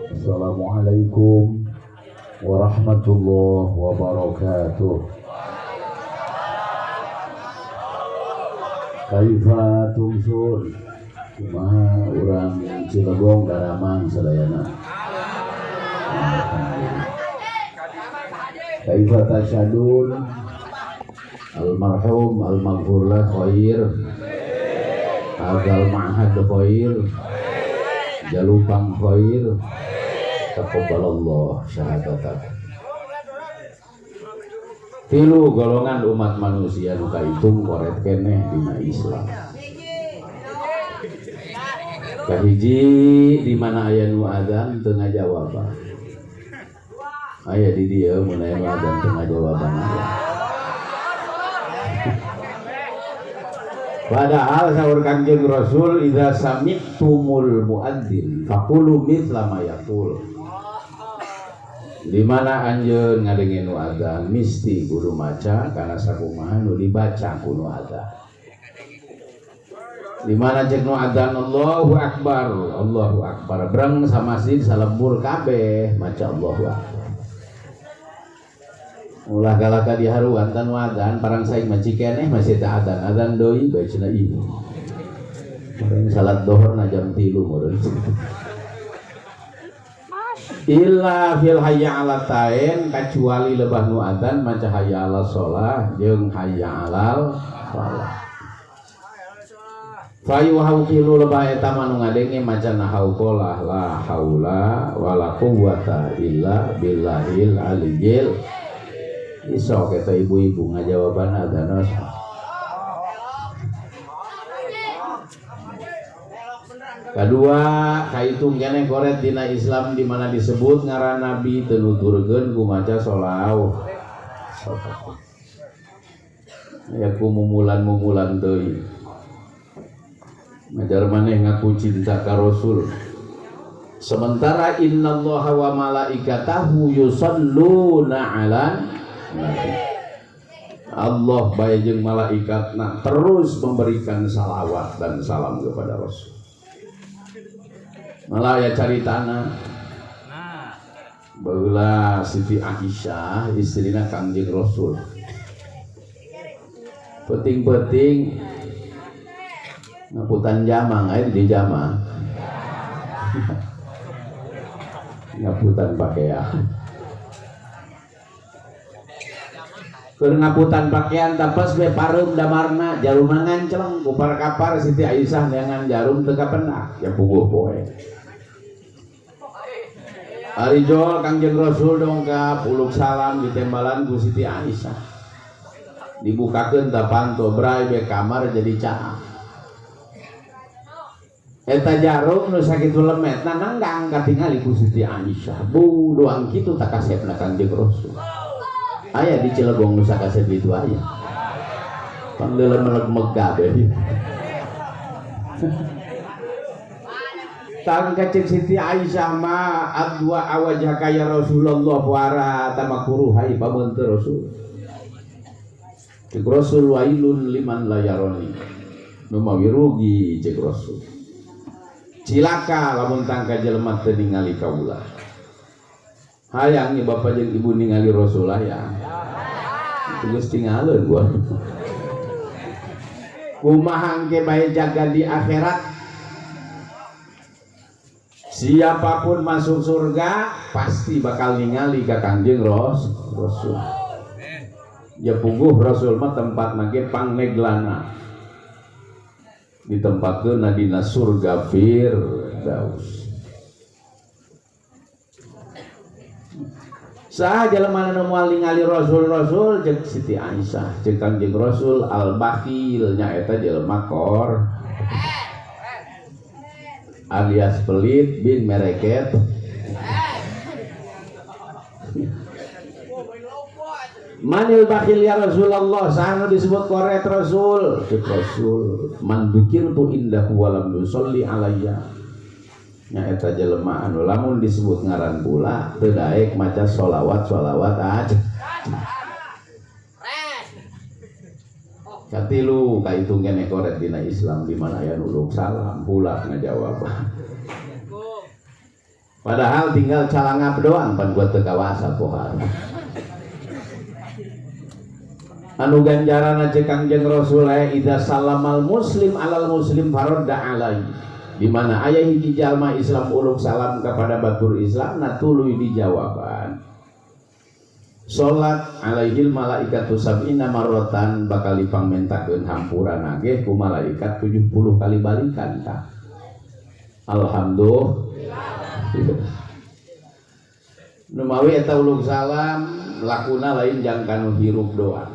Assalamualaikum warahmatullahi wabarakatuh. Kaifa tumsul? Kumaha urang Cilegon Daramang sadayana. Kaifa tasyadun? Almarhum al-maghfurlah khair. Agal ma'had khair. Jalupang khair. Taqabbalallah syahadatak. Tilu golongan umat manusia nu kaitung koret keneh dina Islam. Kahiji di mana aya nu adzan teu ngajawaban. Aya di dieu mun aya nu adzan teu ngajawaban. Padahal saur Kangjeng Rasul idza sami'tumul muadzin faqulu mithla ma yaqul. Di mana anjeun ngadengeun nu adzan mesti kudu maca kana sakumaha nu dibaca ku nu adzan. Di mana cek nu adzan Allahu akbar, Allahu akbar. Breng samasjid salebur kabeh maca Allahu akbar. Ulah galaka diharuan tan adzan parang saing maci keneh masih teu adzan deui bae cenah ieu. Meureun salat zuhur na jam 3 meureun. Illa fil hayya 'ala tain kecuali lebah nu adzan maca hayya 'ala shalah jeung hayya 'alal falah. Fa yuhauqilu lebah eta manu ngadenge maca hauqalah la haula wala quwwata illa billahil aliyyil. Iso kita ibu-ibu ngajawaban adzan. Kedua, kaitung keneh koret dina Islam di mana disebut ngaran Nabi teu nuturkeun ku maca sholawat. Ya ku mumulan-mumulan deui. Ngajar maneh ngaku cinta ka Rasul. Sementara innallaha wa malaikatahu yusholluna 'alan nabi. Allah bae jeung malaikatna terus memberikan salawat dan salam kepada Rasul. Malah ya caritana baheula Siti Aisyah istrina Kangjeng Rasul. Penting-penting ngaputan jamang aya di jamang. Ngaputan pakaian. Keur ngaputan pakaian tapes we pareum damarna jarumna ngancleng ku kapar Siti Aisyah neangan jarum teu kapendak ya puguh poe. Ari jol Kangjeng Rasul dongkap uluk salam ditembalan ku Siti Aisyah. Dibukakeun ta panto bray be kamar jadi caah. Eta jarum nu sakitu lemetna nanggang katingali ku Siti Aisyah. Bu doang kitu tak kasepna Kangjeng Rasul. Aya di Cilegon nu sakasep itu aya. Panggeuleun meleg-megah deui. Tang kecil Siti Aisyah ma adwa awajhaka ya Rasulullah wara tamakuru hai pamun teu Rasul. Cek Rasul wailun liman la yaroni. Nu mawi rugi cek Rasul. Cilaka lamun tangka jelema teu ningali kaula. Hayang nih bapak jeung ibu ningali Rasul ya. Geus tinggaleuan gua. Kumaha engke bae jaga di akhirat. Siapapun masuk surga pasti bakal ningali ka Kangjeng Rasul. Ya puguh Rasul mah tempat nage pangneglana. Ditempatkeun dina surga Firdaus. Saha jelema anu moal ningali Rasul jeung Siti Aisyah, jeung Kangjeng Rasul al-bakhil nyaeta jelema kor alias pelit bin mereket. Manil bakhil ya Rasulullah, saha disebut koret Rasul? Cek Rasul, man dzikirtu indahu wa lam yusolli alayya. Nyaeta jelema anu lamun disebut ngaran pula teu daek maca sholawat aja. Katilu kaitung keneh koret dina Islam di mana aya nulung salam pula ngajawab. Padahal tinggal calangap doang pan buat tekawasa pohara. Anu ganjaran cek Kangjeng Rasul idza salamal muslim alal muslim faradda alai. Di mana aya hiji jalma Islam uluk salam kepada batur Islam natuluy dijawaban. Salat alaihil malaikatu sab'ina marratan bakal dipamentakeun hampuran nageh ku malaikat 70 kali balikan tah. Alhamdulillah. Nu mawi eta uluk salam lakuna lain jang kanu hirup doang.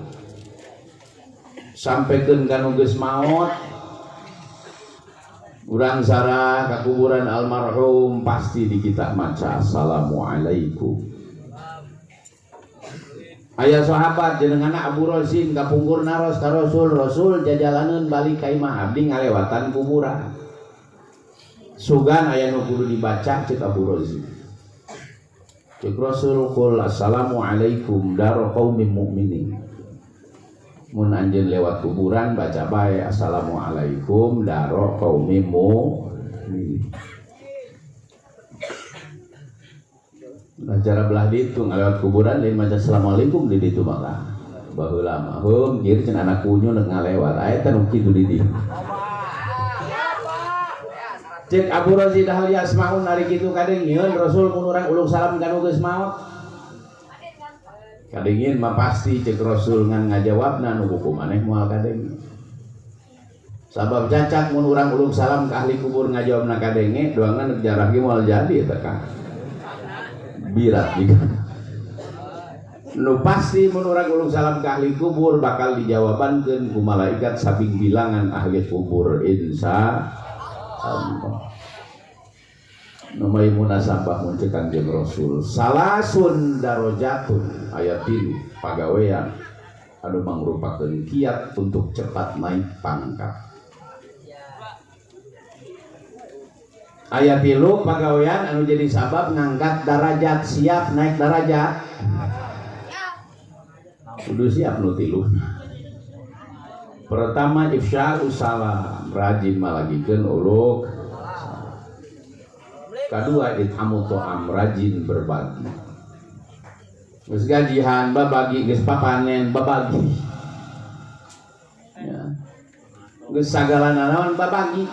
Sampaikan kanu geus maot urang sarah ka kuburan almarhum pasti di kita maca assalamualaikum. Aya sahabat jenenganna Abu Rozin kapungkurna ros ka Rasul jajalaneun balik ka imah abdi ngalewatan kuburan. Sugan aya nu kudu dibaca cek Abu Rozin. Cek Rasul qul assalamualaikum daro qaumin mukminin. Mun anjeun lewat kuburan baca bae assalamualaikum daro qaumim mukminin. Nah cara belah ditu ngalewat kuburan lain maca assalamualaikum di ditu maka baheula mah heuh kieu cenah anak kunyu neuk ngalewat aya teh nu kitu di ditu. Cek Abu Razi dahal yasmaun ari kitu kadengieun Rasul mun urang uluk salam kanu geus maot. Kadengin mah pasti cek Rasul ngan ngajawabna nu kuku maneh moal kadengin. Sabab cacat mun urang uluk salam ka ahli kubur ngajawabna kadenge doangan neuk jarah ge moal jadi eta Kang. Birat juga. Nu pasti mun urang uluk salam ka ahli kubur bakal dijawabankeun ku malaikat sabing bilangan ahli kubur insya Allah. Numai munasabah mun cek Kangjeng Rasul salasun darajatun ayat 3 pagawean anu mangrupakeun kiat untuk cepat naik pangkat. Ayat 3 pagawean anu jadi sabab ngangkat derajat siap naik derajat. Kudu siap nu tilu. Pertama ifsya'us salam rajin malagikeun uluk. Kedua it'amu ta'am rajin berbagi. Geus gajihan babagi geus papanen babagi. Ya. Geus sagalana naon babagi.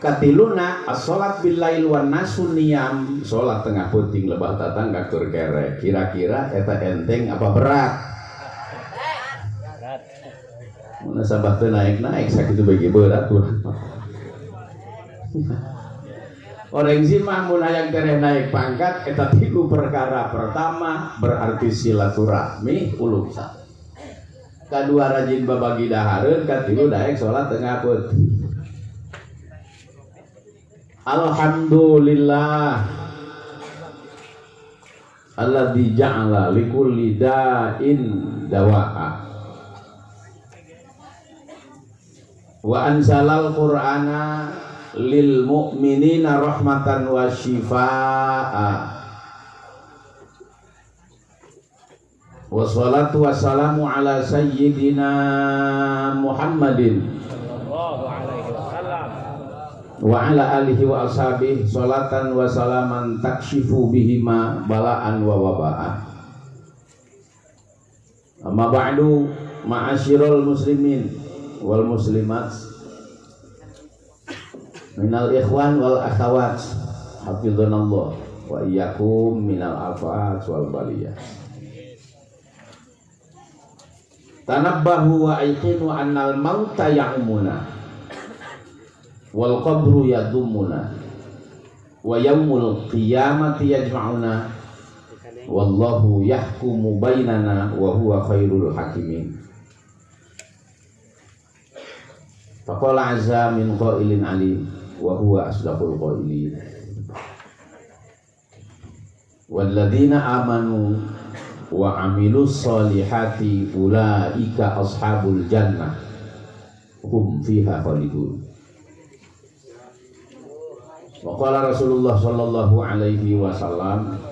Katiluna as-salat bil lail wan nasu niyam salat tengah peuting lebah tatangga keur kerek. Kira-kira eta enteng apa berat? Berat. Mun sabab teu naik-naik sakitu bagi berat tuh. Orang zimah mun hayang keneh naik pangkat eta 3 perkara. Pertama berarti silaturahmi uluk salam. Kadua rajin babagi dahareun, katilu daek salat tengah peuting. Alhamdulillah alladzi ja'ala likulli da'in dawa'a wa anzalal qur'ana lil mu'minina rahmatan wa shifaa'a wassalatu wassalamu ala sayyidina Muhammadin sallallahu alaihi wasallam wa ala alihi wa ashabihi salatan wa salaman takshifu bihima bala'an wa waba'an. Amma ba'du ma'asyiral muslimin wal muslimat minal ikhwan wal akhawat hafizanallah wa iyyakum minal afat wal baliyah. Tanabbahu wa aiqinu annal mauta ya'umuna wal qabru yadumuna wa yaumul qiyamati yajma'una wallahu yahkumu bainana wa huwa khairul hakimin. Faqala azza min qailin alim wa huwa asdaqul qailin. Walladzina amanu wa amilus solihati ulaika ashabul jannah hum fiha khalidun. Wa qala Rasulullah sallallahu alaihi wasallam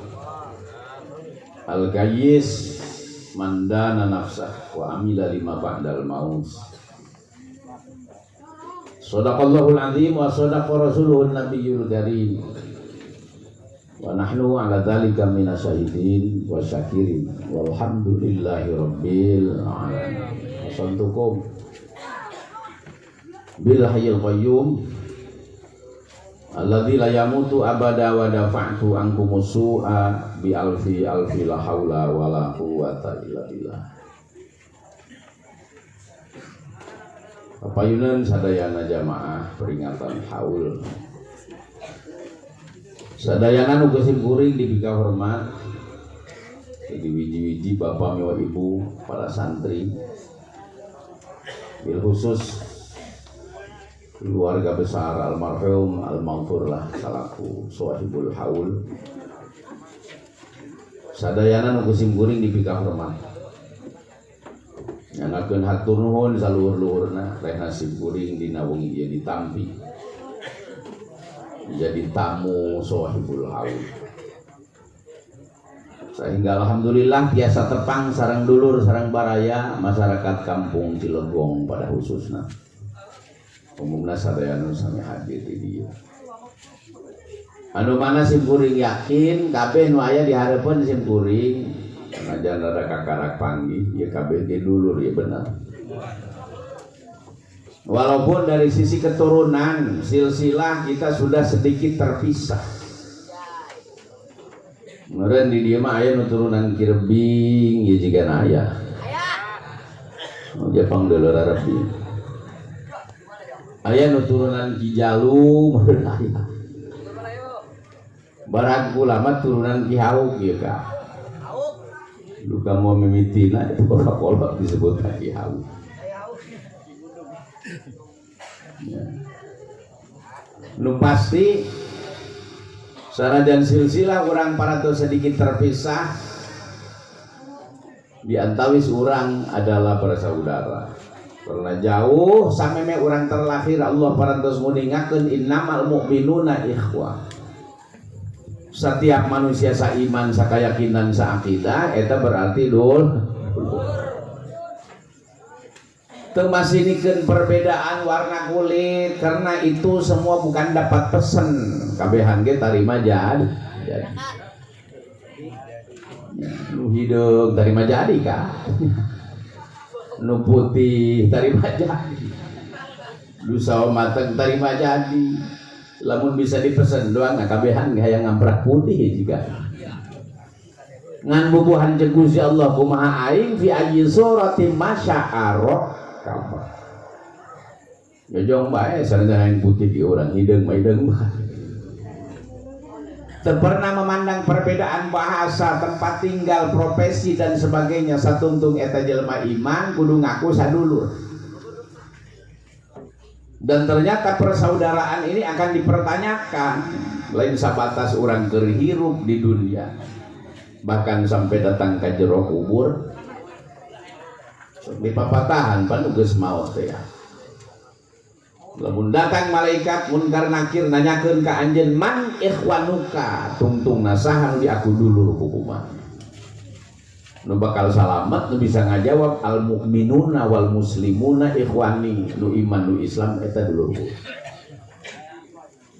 al-gayyis man dana nafsah wa amila lima ba'dal maut. Shadaqallahul azim wa sadaqa rasuluhun nabiyyul karim wa nahnu ala dzalika minasyahidin wa syakirin walhamdulillahi rabbil alamin. Wasantukum bil hayyil qayyum alladzi la yamutu abada wa dafa'tu ankum su'a bi alfi la haula wala quwwata illa billah. Papayunan sadayana jamaah peringatan haul. Sadayana nu geus kuring dibika hormat. Jadi wiji-wiji bapak miwa ibu para santri. Bil khusus keluarga besar almarhum al-maghfur lah salaku sahibul haul. Sadayana nu kusim kuring dipika hormat. Nyanakeun hatur nuhun saluhur-luhurna teh nasib kuring dina wengi ieu ditampi. Jadi tamu sahibul haul. Sehingga alhamdulillah biasa tepang sareng dulur sareng baraya masyarakat kampung Cilegon pada khususna. Umumna sadaya anu sami hadir di dieu. Anu mana sim kuring yakin kabeh nu aya di hareupeun sim kuring najan rada kakarak panggih ieu kabeh ge dulur ieu bener. Walaupun dari sisi keturunan silsilah kita sudah sedikit terpisah. Meureun di dieu mah aya nu turunan Kirbing ieu jiga aya. Jepang deuleur Arabi. Aya nu turunan Kijalu meureun aya. Barang ulama turunan Ki Hauk ieu ka. Lu kamu mimitina itu kolot disebut Ki Hauk. Ya. Nu pasti sanajan silsilah urang parantos sedikit terpisah di antawis urang adalah bersaudara. Karena jauh sameme urang terlahir Allah parantos nguningakeun innamal mu'minuna ikhwah. Setiap manusia saiman, sakayakinan, saakidah eta berarti dul. Teu masinikeun perbedaan warna kulit karena itu semua bukan dapat pesen. Kabehan ge tarima jadi. Nu hideung tarima jadi ka. Nu putih tarima jadi. Nu sawo mateng tarima jadi. Lamun bisa dipesen doang kabehan ge hayang ngamprak putih juga. Ngan bubuhan jeung Gusti Allah kumaha aing fi ayyi suratin masya'ara kabar. Jojong bae sareng yang putih di orang hideung mah hideung mah. Teu pernah memandang perbedaan bahasa, tempat tinggal, profesi dan sebagainya. Satuntung eta jelema iman kudu ngaku sadulur. Dan ternyata persaudaraan ini akan dipertanyakan lain sabatas orang keur hirup di dunia. Bahkan sampai datang ka jero kubur. Di papatahan panu geus maot teh ya. Lamun datang malaikat munkar nakir nanyakeun ka anjeun man ikhwanuka tungtung nasaha nu di aku dulur kumaha. Nu bakal salamet nu bisa ngajawab al mukminuna wal muslimuna ikhwani nu iman nu Islam eta dulurku.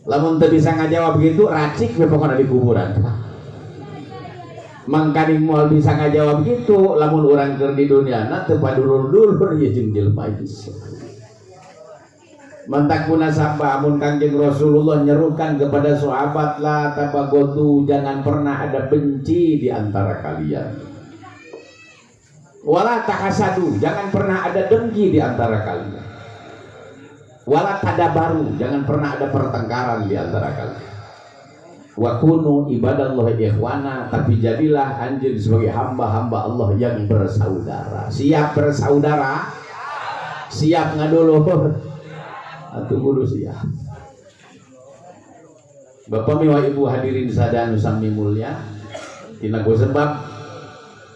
Lamun teu bisa ngajawab gitu racik we pokona di kuburan. Mangkading moal bisa ngajawab gitu lamun urang keur di dunyana teu padulur-dulur ieu jeung jelema Islam. Mantak munasabah amun Kangjeng Rasulullah nyerukan kepada sahabat la tabagotu, jangan pernah ada benci di antara kalian. Wala tahasadu, jangan pernah ada dengki di antara kalian. Wala tadabaru, jangan pernah ada pertengkaran di antara kalian. Wa kunu ibadallahi ikhwana, tapi jadilah anjeun sebagai hamba-hamba Allah yang bersaudara. Siap bersaudara? Siap ngadulur? Atuh kudu siap. Bapak miwa ibu hadirin sadaya anu sami mulya, tina ku sebab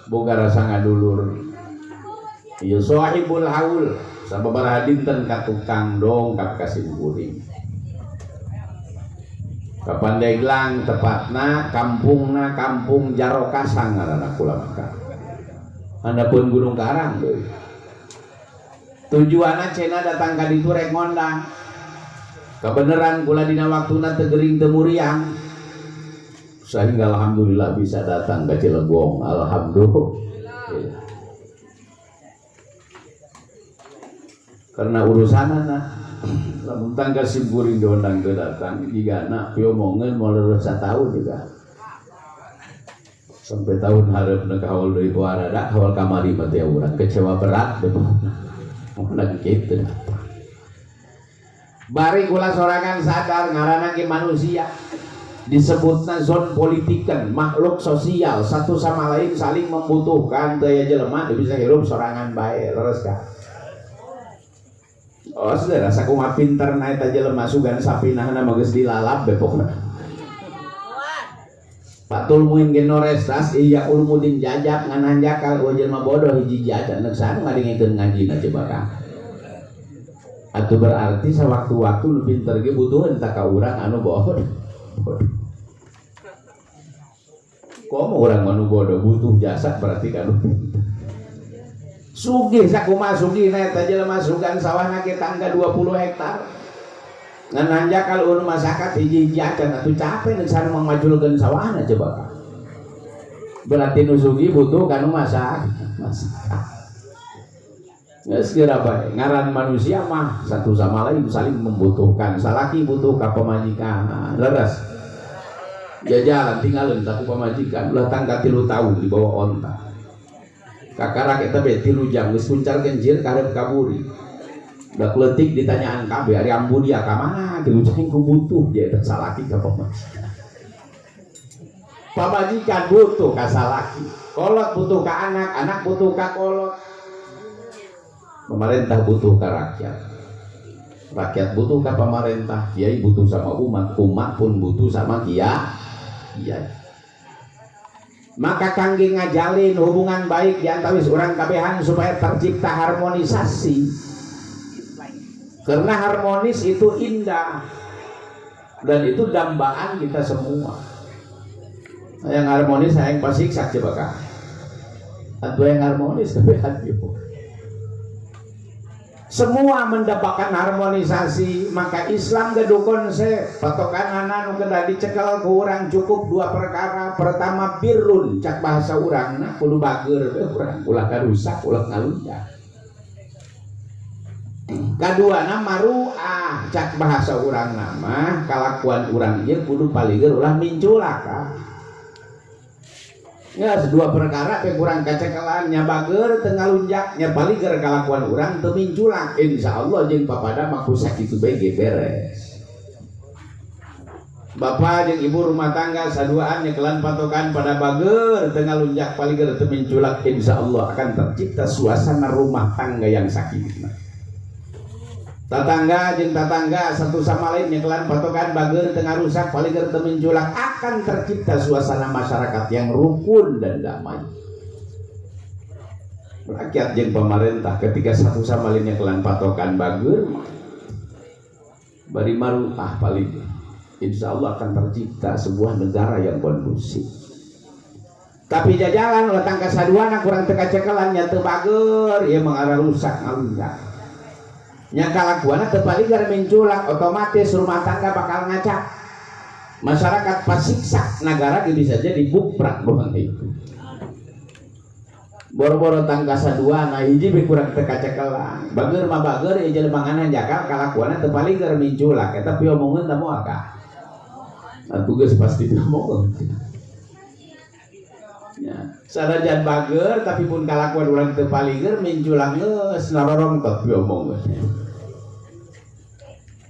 boga rasa ngadulur. Ieu sahibul haul, sababaraha dinten ka tukang dongkap ka simkuring. Ka Pandeglang tepatna kampungna kampung Jarokasang ngaranna kula maka. Handapun Gunung Karang deui. Tujuanna cenah datang ka ditu rek ngondang. Kebeneran kula dina waktuna teu gering teu muriang. sehingga alhamdulillah bisa datang ke Cilegon. Alhamdulillah. Karena urusan anak lamun tangga simpuring diundang ke datang jika anak piomongin mau lulus 1 tahun juga sampai tahun harap nak awal dari puara dak awal kamari mati orang kecewa berat betul lagi gitu bari kula sorangan sadar ngaranna ge manusia disebutna zon politikan makhluk sosial satu sama lain saling membutuhkan daya jelema bisa hirup sorangan bae leres ka. Oh saudara, sakumaha pinter naik aja lemah sugan sapinahna mages dilalap bepokna. Patul muin genorestas iya ulmudin jajak ngananjakal jelema bodoh hiji jajak nek sanu ngadengikeun ngajina coba Kang. Atuh berarti sawaktu-waktu nu pinter ge butuh entah ka urang anu bodoh. Komo urang anu bodoh butuh jasa berarti kan sugih sakumaha sugih na eta jelema sugan sawahna ke tangga 20 hektar ngan nanjak kalau urang masyarakat hiji jajan atuh capek nek sana mangmajulkeun sawahna coba Kang. Berarti nu sugih butuh kanu masak. Geus kira bae ngaran manusia mah satu sama lain saling membutuhkan. Salaki butuh ka pamajikan. Leres. Jajalan tinggalin tak pamajikan ulah tangga 3 tahun di bawah onta. Kakarak eta be 3 jam geus kuncar genjir karep kaburi. Da kleutik ditanyaan kabeh ari ambu dia ka mana 3 jam ku butuh dia eta salaki ka pamajikan. Pamajikan butuh ka salaki, kolot butuh ka anak, anak butuh ka kolot. Pemerintah butuh ka rakyat. Rakyat butuh ka pemerintah, kiai butuh sama umat, umat pun butuh sama kiai. Maka kangge ngajalin hubungan baik di antawis orang kabehan supaya tercipta harmonisasi. Karena harmonis itu indah dan itu dambaan kita semua. Yang harmonis yang pasiksa coba Kang. Atau yang harmonis kabehan yo. Semua mendapatkan harmonisasi, maka Islam gaduh konsep patokan anak nu kedah dicekel ku urang cukup 2 perkara. Pertama birrun cak bahasa urangna kudu bageur we urang ulah karusak ulah ngalunjak. Kaduana maruah cak bahasa urangna mah kalakuan urang ieu kudu paligeur ulah minculak ka. Ya 2 perkara pe kurang kacekelan nya bageur teu ngalunjak nya paligeur kalakuan urang teu minculak insyaallah jeung papada mah kusak kitu bae ge beres. Bapak jeung ibu rumah tangga saduaan nyekelan patokan pada bageur teu ngalunjak paligeur teu minculak insyaallah akan tercipta suasana rumah tangga yang sakinah. Tatangga jeung tatangga satu sama lain nyekelan patokan bageur teu ngarusak paligeur teu minculak akan tercipta suasana masyarakat yang rukun dan damai. Rakyat jeung pemerintah ketika satu sama lain nyekelan patokan bageur bari maruah paling insyaallah akan tercipta sebuah negara yang kondusif. Tapi jajalan ulah tangka saduana kurang teu kacekelan nya teu bageur ieu mengarah rusak ngalunjak. Nya kalakuanna teu paligeur minculak otomatis rumah tangga bakal ngacak. Masyarakat pasiksa negara bisa jadi buprak doang itu. Boro-boro tangga saduana hiji be kurang teu kacekelan. Bageur mah bageur ieu jelema ngananjakal kalakuanna teu paligeur minculak eta piomongkeun tah moal ka. Atuh geus pasti diomongkeun. Ya, sanajan bageur tapi pun kalakuan urang teu paligeur minculak geus narorong teh piomongkeun.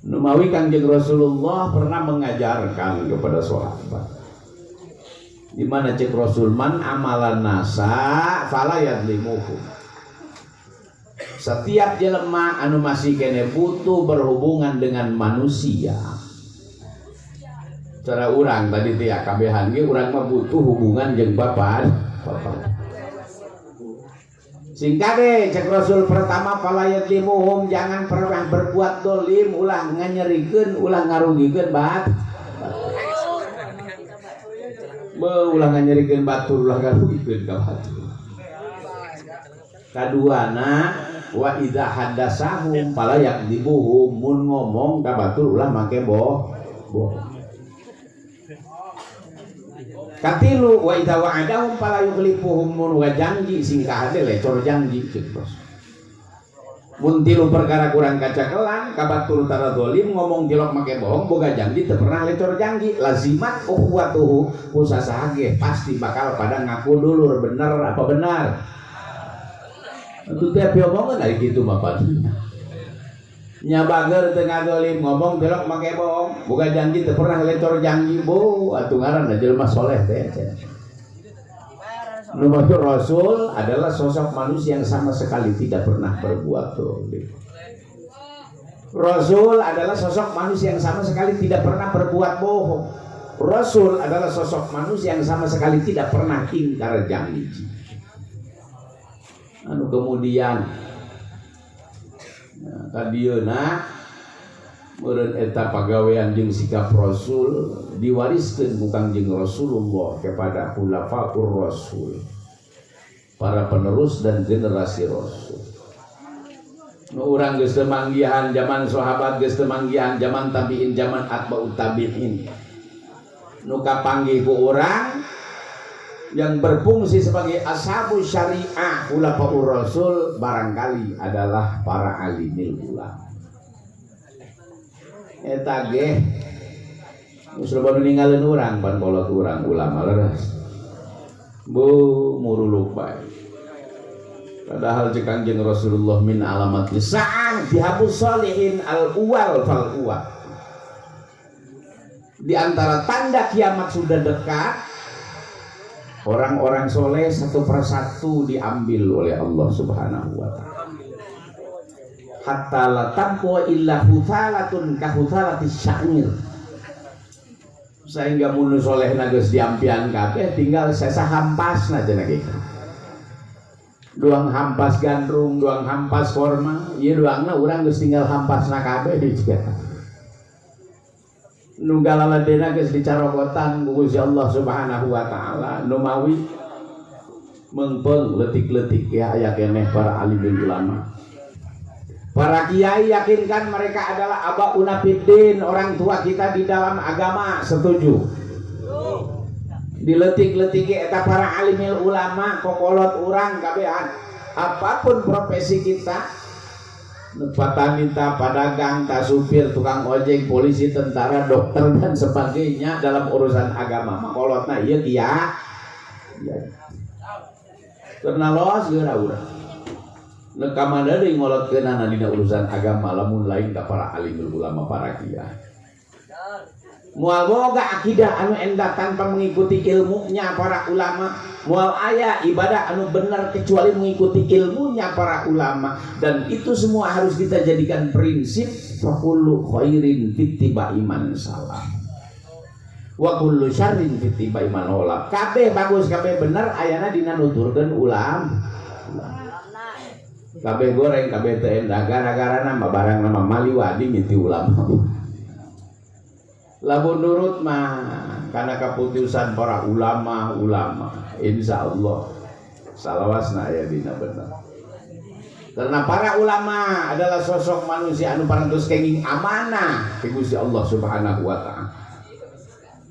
Numawi Kangjeng Rasulullah pernah mengajarkan kepada sahabat. Di mana cek Rasul man amalan nasa fala yadlimuhu. Setiap jelema anu masih kene butuh berhubungan dengan manusia. Cara urang tadi teh kabehan ge urang mah butuh hubungan jeung bapak. Singkat deh cek Rasul pertama falayat limuhum jangan pernah berbuat dolim ulah nganyerikeun ulah ngarugikeun ulah nganyerikeun batur ulah ngarugikeun ka batur. Kaduana wa idza hadasahum falayat limuhum mun ngomong ka batur ulah make bohong. Katilu wa idza wa'adahum fala yukhlifuhum mun wa janji singkah hade lecor janji ceuk Rasul. Mun tilu perkara kurang kacakelan kabatul tara zalim ngomong tilok make bohong boga janji teu pernah lecor janji lazimat ukhuwatuhu kusasaha ge pasti bakal pada ngaku dulur bener apa benar. Itu tiap ngomong dari kitu Bapak. Nya bager teu ngagolim ngomong tilok make bohong boga janji teu pernah lecor janji bo atuh ngaranna jelema soleh teh. Numaksud Rasul adalah sosok manusia yang sama sekali tidak pernah berbuat dolim. Rasul adalah sosok manusia yang sama sekali tidak pernah berbuat bohong. Rasul adalah sosok manusia yang sama sekali tidak pernah ingkar janji. Kemudian tadieuna meureun eta pagawean jeung sikap Rasul diwariskeun ku Kangjeng Rasulullah kepada khulafaur Rasul, para penerus dan generasi Rasul. Nu urang geus teu manggihan zaman sahabat, geus teu manggihan zaman tabiin, zaman atba'ut tabiin. Nu kapanggih ku urang yang berfungsi sebagai ashabus syariah khulafaur Rasul barangkali adalah para alimil ulama. Eta ge usah ninggalin urang pan kolot urang ulama leres bu muruluk bae padahal cek Kangjeng Rasulullah min alamat lisa'ah bihabus sholihin al-uwal fal-uwal. Di antara tanda kiamat sudah dekat, orang-orang soleh satu persatu diambil oleh Allah Subhanahu wa ta'ala. Hatta la tabqa illa huthalatun ka huthalatis sya'ir. Sehingga mun solehna geus diampian kabeh tinggal sesa hampasna cenah kitu. Doang hampas gandrung, doang hampas korma, ieu doangna urang geus tinggal hampasna kabeh di cieu. Nu galaladena geus dicarogotan ku Gusti Allah Subhanahu wa taala, nu mawi meungpeung leutik-leutik ya aya keneh para alimul ulama. Para kiai yakinkan mereka adalah abauna fiddin, orang tua kita di dalam agama, setuju. Diletik-letiki eta para alimil ulama kokolot urang kabehan. Apapun profesi kita, patanita, pedagang, tasupir, tukang ojek, polisi, tentara, dokter dan sebagainya dalam urusan agama makolotna ieu kiai. Karena los geura urang. Nekamana deui ngolotkeunana dina urusan agama lamun lain ka para alimul ulama para kiai. Moal boga akidah anu endah tanpa mengikuti ilmunya para ulama, moal aya ibadah anu benar kecuali mengikuti ilmunya para ulama, dan itu semua harus kita jadikan prinsip fa kullu khairin fittiba iman salah. Wa kullu syarrin fittiba iman holak. Kabeh bagus kabeh bener ayana dina nuturkeun ulama. Kabeh goreng, kabeh teu endah gara-gara nama barang nama maliwadi miti ulama. Lamun nurut mah karena keputusan para ulama, insya Allah salawasna aya dina bener. Karena para ulama adalah sosok manusia anu parantos kenging amanah ti Gusti Allah Subhanahu wa taala.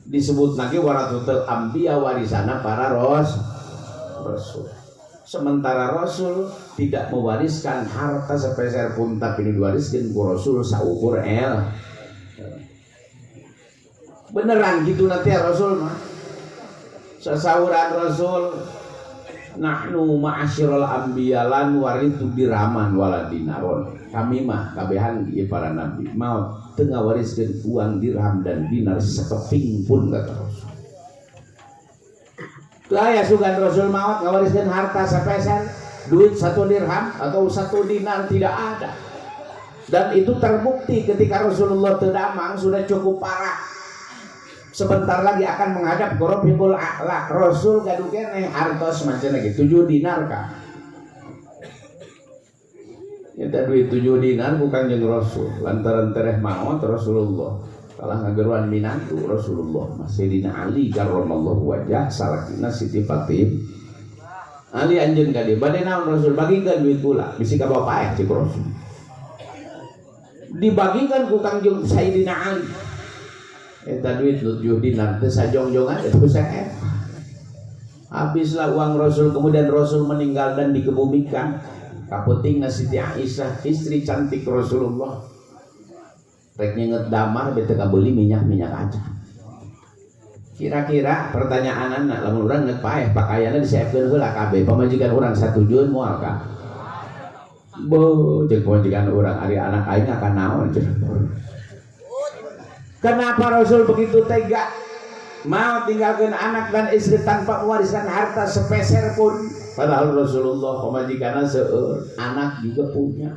Disebut lagi warasatul anbiya warisana para rasul. Sementara Rasul tidak mewariskan harta sepeser pun, tapi diwariskan ku Rasul saukur el. Beneran gitu nanti ya Rasul mah. Sesauran Rasul, nahnu ma'asyiral anbiya lan warithu dirhaman wala dinaron. Kami mah kabehan ieu para nabi mau teu ngawariskeun uang dirham dan dinar sakeping pun kata Rasul. Lah sugan Rasul maut ngawariskeun harta sapeser, duit 1 dirham atau 1 dinar tidak ada. Dan itu terbukti ketika Rasulullah terdamang sudah cukup parah. Sebentar lagi akan menghadap Rabbul A'la. Rasul gaduh keneh hartos macam lagi 7 dinar kah? Eta duit 7 dinar bukan jeung Rasul, lantaran tereh maut Rasulullah. Kalah ngageruan minantu Rasulullah Sayyidina Ali karramallahu wajah salakina Siti Fatim. Ali anjeun ka dieu bade naon Rasul bagikeun duit kula bisi ka bapak cik Rasul. Dibagikan ku Kangjeng Sayyidina Ali. Eta duit 7 dinar teh sajongjongan itu saya. Habislah uang Rasul, kemudian Rasul meninggal dan dikebumikan. Kaputing Siti Aisyah, istri cantik Rasulullah. Rek nyenget damar bete kabeli minyak aja. Kira-kira pertanyaan anak lamun urang ngeuk paeh pakaianna disiapkeun heula kabeh pamajikan urang satujuan moal ka. Beuh jeung pamajikan urang ari anak aing akan naon cenah. Kenapa Rasul begitu tega? Mau tinggalkan anak dan istri tanpa mewariskan harta sepeser pun. Padahal Rasulullah pemajikannya seueur, anak juga punya.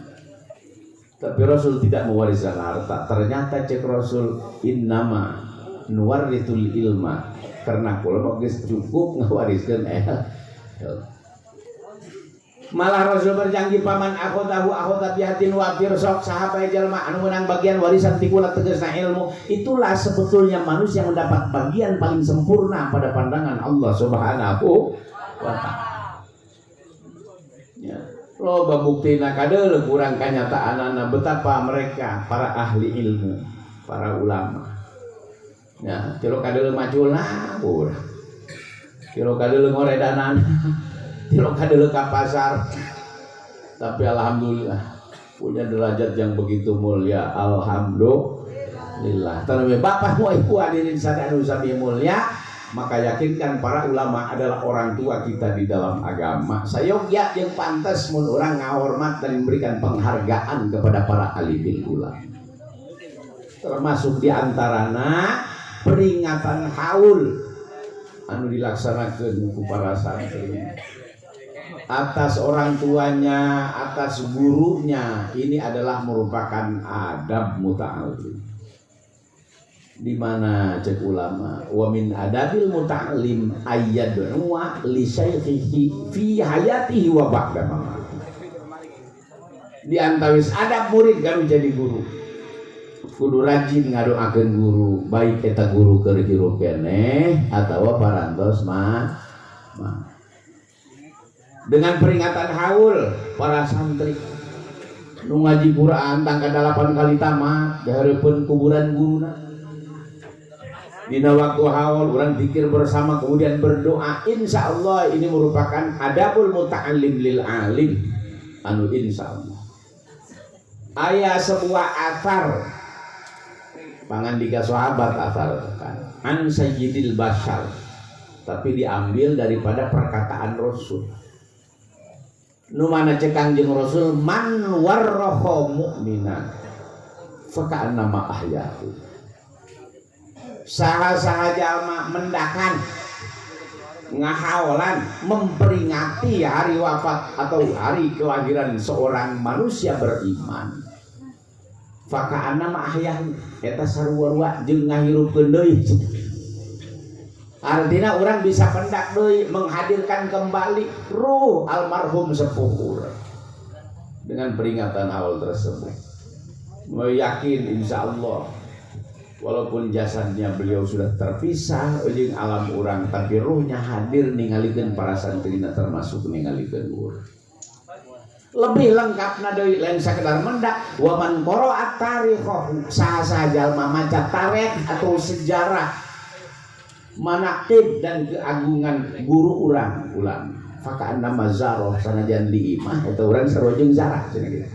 Tapi Rasul tidak mewariskan harta. Ternyata cek Rasul, innama nuwarithul ilma. Karena kula geus cukup ngawariskeun malah Rasul berjanji paman akhodahu akhodat yatin wafir sok sahabat jalma anu menang bagian warisan tikula tegasna ilmu. Itulah sebetulnya manusia yang mendapat bagian paling sempurna pada pandangan Allah Subhanahu wa ta'ala. Ya, loba buktina kadeuleuh kurang kanyataanana betapa mereka para ahli ilmu, para ulama. Ya, tilo kadeuleuh maculna urang. Tilo kadeuleuh ngoredanan. Tilo kadeuleuh ka pasar. Tapi alhamdulillah punya derajat yang begitu mulia. Alhamdulillah. Tanami bapak wa ibu hadirin sadaya sami mulia, maka yakinkan para ulama adalah orang tua kita di dalam agama. Sayogya yang pantas mun urang ngahormat dan memberikan penghargaan kepada para alimul ulama. Termasuk di antarana peringatan haul anu dilaksanakeun ku para santri atas orang tuanya, atas gurunya. Ini adalah merupakan adab muta'allim. Di mana cek ulama, wa min adabil muta'allim ayyad'u li syaikhihi fi hayatihi wa ba'da mamati. Di antawis adab murid kanu jadi guru. Kudu rajin ngadoakeun guru, baik eta guru keur hirup keneh atawa parantos mah. Dengan peringatan haul para santri nu ngaji Quran tangka 8 kali tamat dihareupeun kuburan guruna. Dina waktu haul urang zikir bersama kemudian berdoa. Insyaallah ini merupakan adabul muta'allim lil alim anu insyaallah. Aya sebuah athar pangandika sahabat athar kan an sayyidil bashar, tapi diambil daripada perkataan Rasul. Nu mana cek Kangjeng Rasul, man warraha mu'minan faka'annama ahyahu. Saha-saha jalma mendakan ngahawalan memperingati hari wafat atau hari kelahiran seorang manusia beriman, faka'annama ahyahu eta sarua-rua jeung ngahirupkeun deui. Artinya orang bisa pendak deui menghadirkan kembali ruh almarhum sepuh urang dengan peringatan awal tersebut. Yakin insya Allah walaupun jasadnya beliau sudah terpisah jeung alam urang, tapi ruhnya hadir ningalikeun para santrina termasuk ningalikeun urang. Lebih lengkapna deui lain sakedar mendak wa man qara'a tarikhahu saha jalma maca tarikh atau sejarah manaqib dan keagungan guru urang ulama faka'annama zarah sanajan di imah eta urang sarua jeung zarah cenah kitu.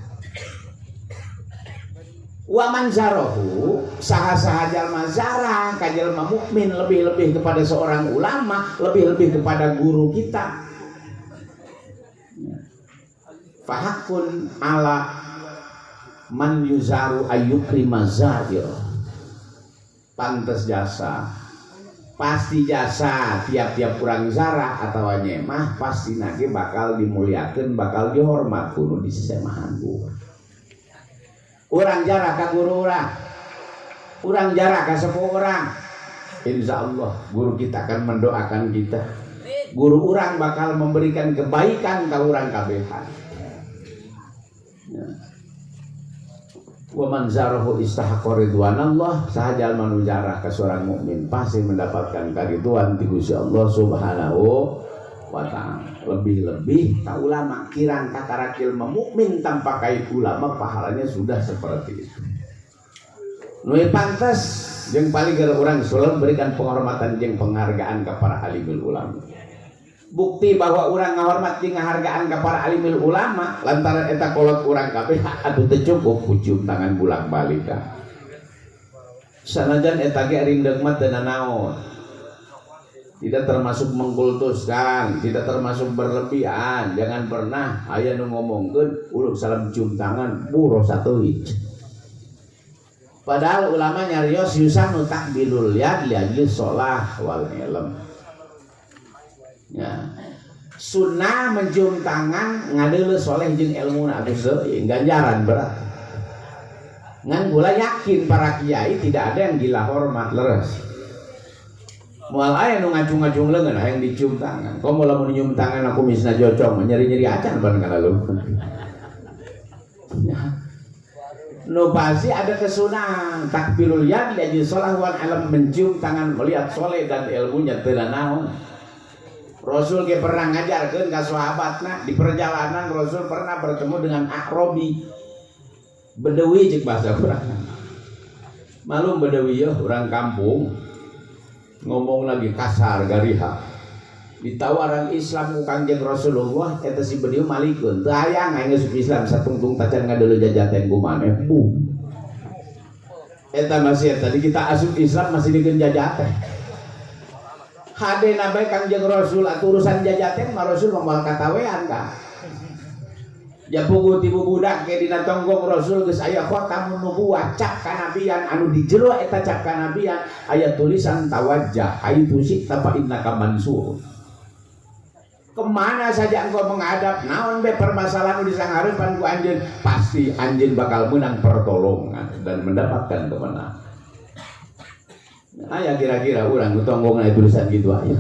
Wa man zarahu saha-saha jalma zarah ka jalma mukmin lebih-lebih kepada seorang ulama, lebih-lebih kepada guru kita. Fahakun ala man yuzaru ayyukrima zahir. Pantes jasa, pasti jasa tiap-tiap kurang zarah atau nyemah pasti nage bakal dimuliakan, bakal dihormat kudu disemahan guru. Urang jarah ka guru urang jarah ka sepuh urang, insya Allah guru kita akan mendoakan kita. Guru urang bakal memberikan kebaikan ka urang kabehan. Wa man zarahu istahaqqa ridwanallah, sahaja manu jarah ka seorang mukmin pasti mendapatkan karidwan ti Gusti Allah Subhanahu wa ta'ala. Lebih-lebih ka ulama kirang katarakil mukmin tanpa kait ulama pahalanya sudah seperti itu. Nu pantes jeung paling gara orang selalu berikan penghormatan jeung penghargaan kepada alimul ulama. Bukti bahwa orang ngahormat jeung ngahargaan kepada alimul ulama lantaran eta kolot urang kabeh atuh teu cukup pucuk tangan bolak-balik ka. Sanajan eta ge rindeg mah teu nanaon. Tidak termasuk mengkultuskan, tidak termasuk berlebihan. Jangan pernah aya nu ngomongkeun uluk salam cium tangan buroh sateuy. Padahal ulama nyarios yusanu takbilul yad li shalah wal ilm. Ya. Sunnah mencium tangan ngadeuleuh soleh jeung ilmuna atuh seuing ganjaran berat. Ngan gula yakin para kiai tidak ada yang gila hormat leres. Moal aya nu ngacung-ngacung leungeun hayang dicium tangan. Komo lamun nyium tangan aku misna jocong nyeri-nyeri acan bareng kana lu. Nu pasti ada kesunahan takbirul yad li shalah wal ilm mencium tangan melihat soleh dan ilmunya teu naon. Rasul ge pernah ngajarkeun ka sahabatna di perjalanan Rasul pernah bertemu dengan Arabi. Bedawi cek bahasa urang. Malum bedawi ya orang kampung. Ngomong lagi kasar gariha ditawaran Islam ku Kangjeng Rasulullah eta si beliau malikeun teu hayang aing geus Islam satungtung tacan ngadeuleuh jajaten ku maneh bu eta masih tadi kita asup Islam masih dikeun jajaten hadena bae Kangjeng Rasul atuh urusan jajaten mah Rasul moal katawean ka japugu ti budak ge dina tonggong Rasul geus aya khatamun nubuwah cap kanabian anu di jero eta cap kanabian aya tulisan tawajjah haitsu syi'ta fa innaka mansur. Kemana saja engkau menghadap naon be permasalahan di sanghareupan ku anjeun pasti anjeun bakal menang pertolongan dan mendapatkan kemenangan. Aya kira-kira urang nu tonggongna tulisan kitu aya.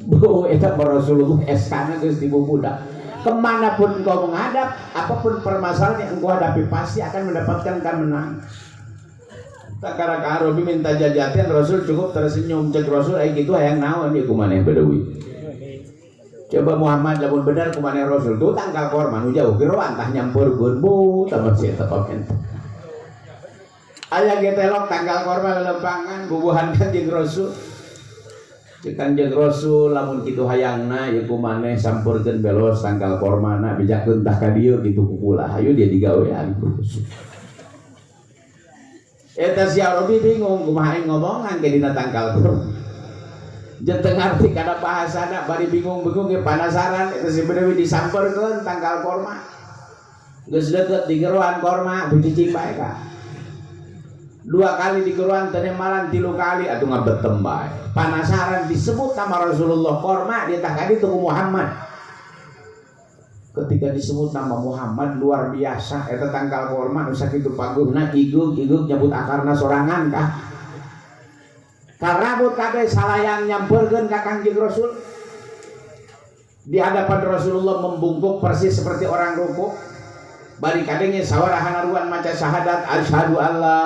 Bo eta Rasulullah eskana geus di budak. Kemanapun engkau menghadap, apapun permasalahan yang engkau hadapi pasti akan mendapatkan kemenangan. Takara ka Arabi minta jajaten Rasul cukup tersenyum cek Rasul ai kitu hayang naon ieu kumaneh bedawi. Coba Muhammad lamun bener kumaneh Rasul tuh tangkal korma nu jauh ge roan tah nyampeurkeun bu tamat si eta pamen. Aya ge telok tangkal korma lelempangan bubuhan Kanjeng Rasul. Kanjeng Rasul lamun kitu hayangna ieu kumaneh sampurkeun belos tangkal kormana bijakeun tah ka dieu kitu kukula hayu dia digawean ku Rasul. Eta si Arabi bingung kumaha aing ngomongan ke dina tangkal korma. Jeung teu ngarti kana bahasana bari bingung-bingung ge panasaran eta si Bedawi disampeurkeun tangkal korma. Geus deukeut di geroan korma bicicing bae ka. 2 kali di geroan teu malan 3 kali atuh ngabetem bae. Panasaran disebut nama Rasulullah korma dia tak kadi tunggu Muhammad. Ketika disebut nama Muhammad luar biasa eta tangkal korma nu sakitu paguhna igug nyebut akarna sorangan kah. Karabut kabeh salayang nyampeurkeun ka Kangjeng Rasul. Di hadapan Rasulullah membungkuk persis seperti orang rukuk. Bari kadenge sawarahan aruan maca syahadat asyhadu alla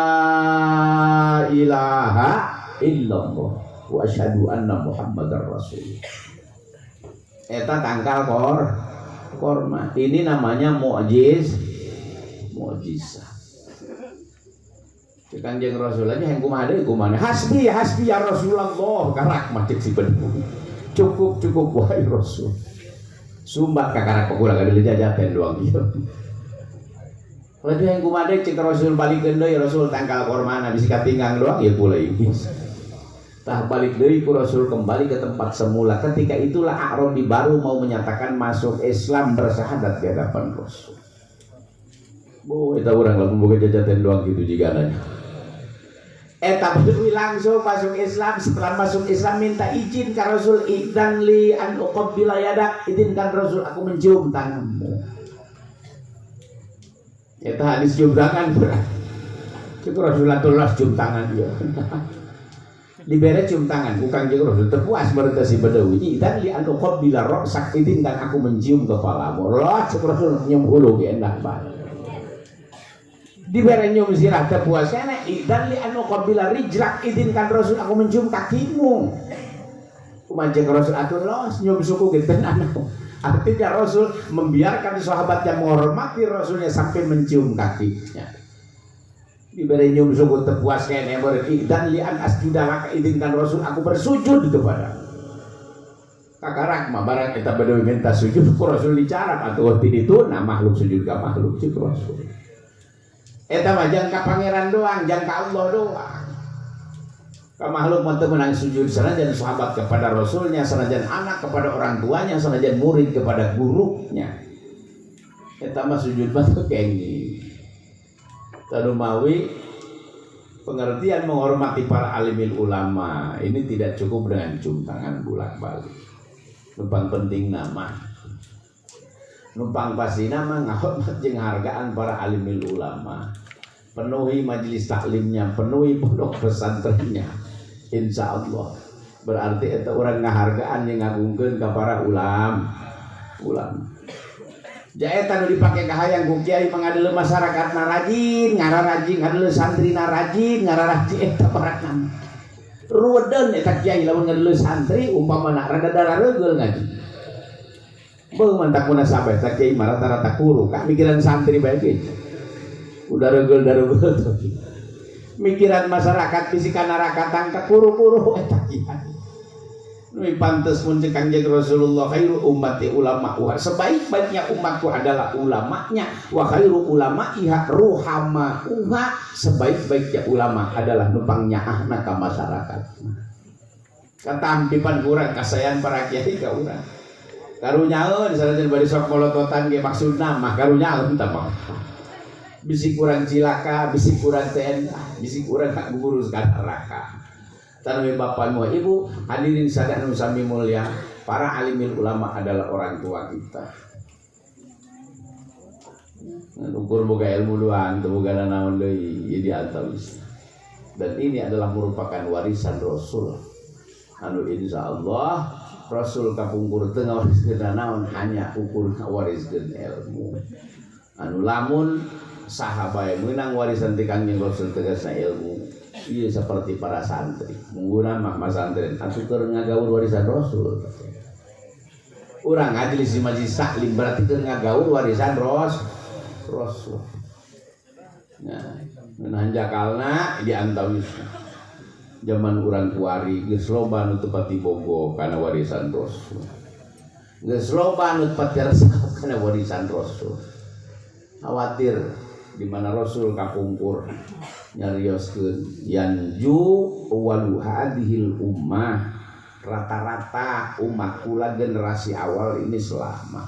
ilaha illallah wa asyhadu anna muhammadar rasul. Eta tangkal korma. Ini namanya mukjizat. Kanjeng Rasul aja yang kumaha deui kumaha. Hasbi ya Rasulullah karak mah cek si bener. Cukup wae Rasul. Sumbat ka karak pokula gadeuleuh jajaten doang ieu. Lagi yang kumaha cek Rasul balikeun deui Rasul tangkal kormana bisi katinggang doang ieu pula ieu. Tah balik deui ku Rasul kembali ke tempat semula. Ketika itulah Arabi baru mau menyatakan masuk Islam bersyahadat di hadapan Rasul. Bu, eta urang lamun boga jajaten doang gitu jigananya. Eta Bedawi langsung masuk Islam. Setelah masuk Islam minta izin ka Rasul, idzan li an uqabbila yadak, izinkan Rasul aku mencium tanganmu. Eta hadis cium tangan berat. Itu Rasulullah cium tangan dia. Dibere cium tangan ku Kanjeng Rasul terpuas berita si Bedawi. Idzan li an uqabbila ra'sak, izinkan aku mencium kepalamu. Rasul nyium hulu ge endah banget. Diberi nyium sirah terpuas kene idzan li anu qabila rijlak, izinkan Rasul aku mencium kakimu. Kumancing Rasul atur los nyium suku gitu anak. Artinya Rasul membiarkan sahabatnya menghormati Rasulnya sampai mencium kakinya. diberi nyum sungguh terpuas kene berarti dan lian asjudalaka izinkan Rasul aku bersujud kepada kakarak mah barang kita berdua minta sujud ku Rasul dicarap atau itu nah makhluk sujud ke makhluk sih Rasul eta mah jangan ka pangeran doang jangan ka Allah doang ka makhluk mah teu menang sujud sanajan sahabat kepada Rasulnya sanajan anak kepada orang tuanya sanajan murid kepada gurunya eta mah sujud mah teu kenging tanu mawi pengertian menghormati para alimil ulama ini tidak cukup dengan cium tangan bolak-balik. Numpang penting nama, numpang pasti nama ngahormat jeung hargaan para alimil ulama. Penuhi majelis taklimnya, penuhi pondok pesantrennya. Insya Allah berarti itu orang ngahargaan yang ngagungkeun ka para ulama. Jaetan dipake kahayang ku kiai pangadeuleun masyarakat rajin, ngararajin ngadeuleun santri rajin, ngararajin eta barakna. Ruwedeun eta kiai lamun ngadeuleun santri umpamana rada darareugel ngaji. Beung mantak munasabah eta kiai mah rata-rata kuru, kah mikiran santri bae ge. Udah reugel-reugel mikiran masyarakat bisikan neraka tangka kuru-kuru eta kiai. Ini pantas pun Kanjeng Rasulullah khairu ummati ulama wa sebaik-baiknya umatku adalah ulamanya wa khairu ulama'iha ruhama'uha sebaik-baiknya ulama adalah numpang nyaahna ka masyarakat. Katampipan kurang kasayan para kiai ka urang. Karunyaeun sanajan bari sok molototan ge maksudna mah karunyaeun tah mah. Bisi kurang cilaka, bisi kurang tenda, bisi kurang ka gurus ka neraka. Tanami bapak semua ibu hadirin sadaya sami mulia para alimil ulama adalah orang tua kita. Ukur boga ilmu doang, teu boga naon deui ieu diantawis. Dan ini adalah merupakan warisan Rasul. Anu insyaallah Rasul kapungkur teu ngawariskeun naon hanya ukur ngawariskeun ilmu. Anu lamun sahabat meunang warisan ti Kanjeng Rasul tegasna ilmu. Iya seperti para santri menggunakan mah santri atuh keur ngagaul warisan Rasul. Urang majelis di majelis taklim berarti keur ngagaul warisan Rasul. Nah, hanjakalna diantawis. Zaman urang kuari geus loba nu teu pati bogo kana warisan Rasul. Geus loba nu pati resep kana warisan Rasul. Khawatir di mana Rasul kapungkur nyarioskeun yanju walu hadhil ummah rata-rata umat kula generasi awal ini selamat.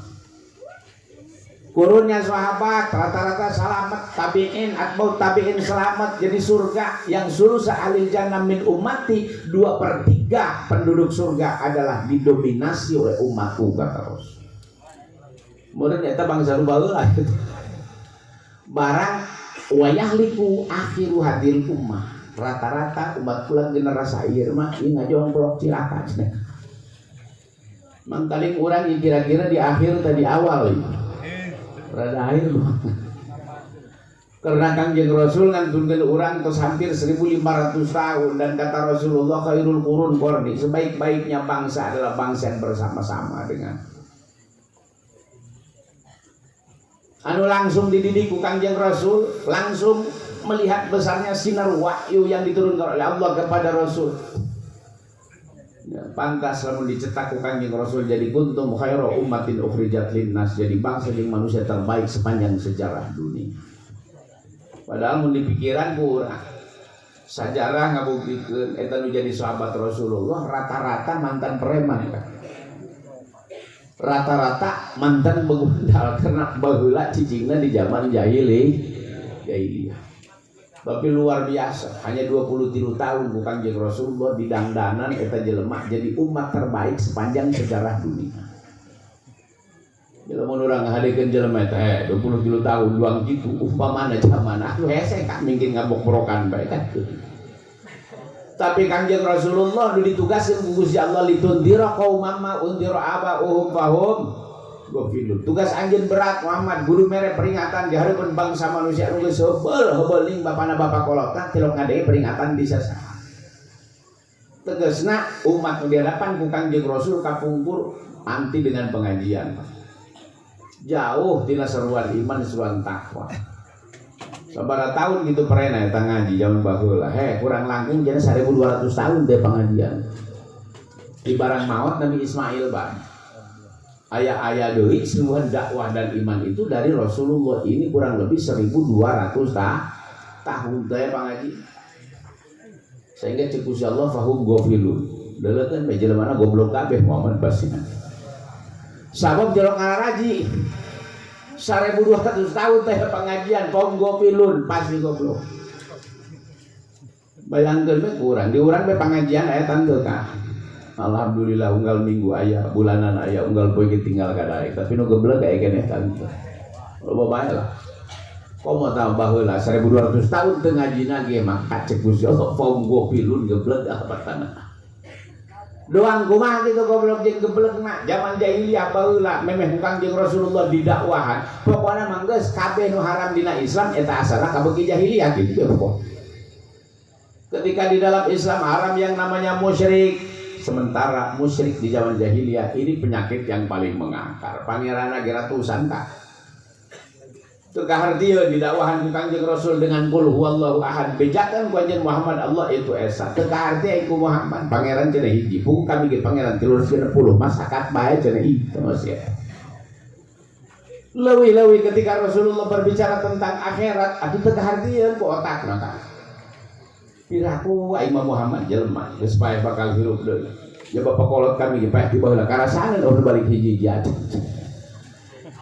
Kurunnya sahabat rata-rata selamat, tabi'in atba'ut tabi'in selamat jadi surga. Yang sulusa alil jannah min ummati 2/3 penduduk surga adalah didominasi oleh umatku kata Rasul. Kemudian eta bangsa nu baheula barang wayahliku akhiru hadil ummah rata-rata umat kula generasi ieu mah ieu ngajongklok cilaka cenah. Mangkaling urang kira-kira di akhir tadi awal ieu. Rada akhir mah. Karena Kanjeng Rasul ngantunkeun urang tos hampir 1500 tahun dan kata Rasulullah khairul qurun qarni sebaik-baiknya bangsa adalah bangsa yang bersama-sama dengan anu langsung dididik ku Kanjeng Rasul, langsung melihat besarnya sinar wahyu yang diturunkan oleh Allah kepada Rasul. Ya, pantas lamun dicetak ku Kanjeng Rasul jadi kuntum khairu ummatin ukhrijat linnas, jadi bangsa jeung manusia terbaik sepanjang sejarah dunia. Padahal mun dipikiran ku urang sajarah ngabuktikeun eta nu jadi sahabat Rasulullah rata-rata mantan preman kan. Rata-rata mantan begundal karena baheula cicingna di zaman jahiliyah. Tapi luar biasa, hanya 23 tahun ku Kanjeng Rasulullah didangdanan eta jelema jadi umat terbaik sepanjang sejarah dunia. Jelema urang ngahadekeun jelema eta 23 tahun doang kitu umpamana zaman atuh hese ka mungkin ngabok-brokan bae kan. Tapi Kanjeng Rasulullah ditugaskan ku Gusti Allah litundira qaumama undira aba'uhum fahum gofilun. Tugas anjeun berat Muhammad guru mere peringatan di hareupeun bangsa manusia anu geus heubeul ning bapana bapak kolotna tilok ngadege peringatan bisa saha. Tegasna umat nu dihadapan ku Kanjeng Rasul kapungkur anti dengan pengajian. Jauh tina seruan iman seruan takwa. Sabaraha tahun gitu perena eta ngaji zaman baheula. Kurang langkung jadi 1200 tahun teh pengajian. Di barang maut Nabi Ismail bang. Ayah deui seluruh dakwah dan iman itu dari Rasulullah ini kurang lebih 1200 tahun teh pengaji. Sehingga cek Gusti Allah fahum gofilun. Deleukeun bae jelema goblok kabeh Muhammad basina. Sabab jelok ngaraji 1200 tahun teh pengajian kaum gofilun pasti goblok. Bayangkeun we kurang di urang we pengajian aya tanggal ka. Alhamdulillah unggal minggu aya, bulanan aya, unggal poe tinggal kadare. Tapi nu geblek aya keneh tanggal. Loba bae lah. Komo tah baheula 1200 tahun teu ngajina ge mah cek Gusti Allah kaum gofilun geblek apa tanah. Doang kumaha kitu goblok jeung geblegna zaman jahiliyah baheula memeh hukang jeung Rasulullah didakwahan pokona mah geus kabeh nu haram dina Islam eta asalna kabeuki jahiliyah kitu pokok. Ketika di dalam Islam haram yang namanya musyrik, sementara musyrik di zaman jahiliyah ini penyakit yang paling mengakar. Pangeranna ge ratusan ka. Teu kahartieun didakwahan ku Kangjeng Rasul dengan qul huwallahu ahad. Bejakeun ku anjeun Muhammad Allah itu esa. Teu kahartieun ku Muhammad pangeran cenah hiji. Pung kami ge pangeran 360 masakat bae cenah itu masih. Leuwih-leuwih ketika Rasulullah berbicara tentang akhirat, atuh teu kahartieun ku otakna ka. Piraku Imam Muhammad jelema geus bae bakal hirup deui. Ya bapak kolot kami ge paeh di baheula karasaneun urang balik hiji-hiji aja.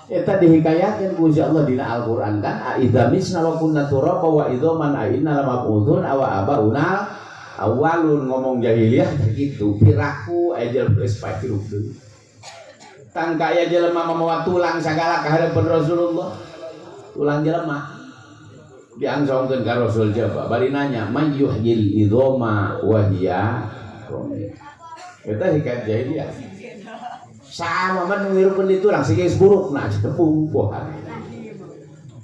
Eta dihikayakeun ku Gusti Allah dina Al-Qur'an kan aidza misna wa kunna turaba wa idzaman aina lamaqudun awa abauna awalun ngomong jahiliyah kitu piraku ejel geus paeh hirup deui. Tangka aya jelema mamawa tulang sagala ka hareupeun Rasulullah. Tulang jelema diangsongkeun ka Rasul jaba bari nanya man yuhyil idzama wa hiya ramim. Eta hikayat jahiliyah. Sama man ngirupkeun di tulang sige burukna tepung pohan.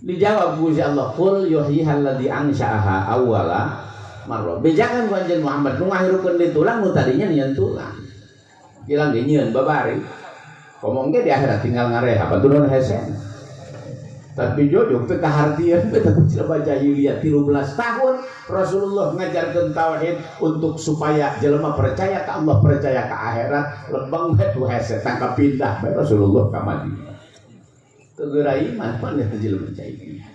Dijawab Gusti Allah qul yuhyihal ladzi ansha'aha awwala marrah. Bejakan ku anjeun Muhammad nu ngahirupkeun di tulang nu tadinya nyieun tulang. Hilang ge nyieun babari. Ngomong ge di akhirat tinggal ngareha baturan hesen. Tapi jojok teu kahartieun beta jelema jahiliyah 13 tahun Rasulullah ngajarkeun tauhid untuk supaya jelema percaya ka Allah, percaya ka akhirat, lembang bae tu hese tangka pindah bae Rasulullah ka Madinah. Teu geura iman pan eta jelema jahiliyah.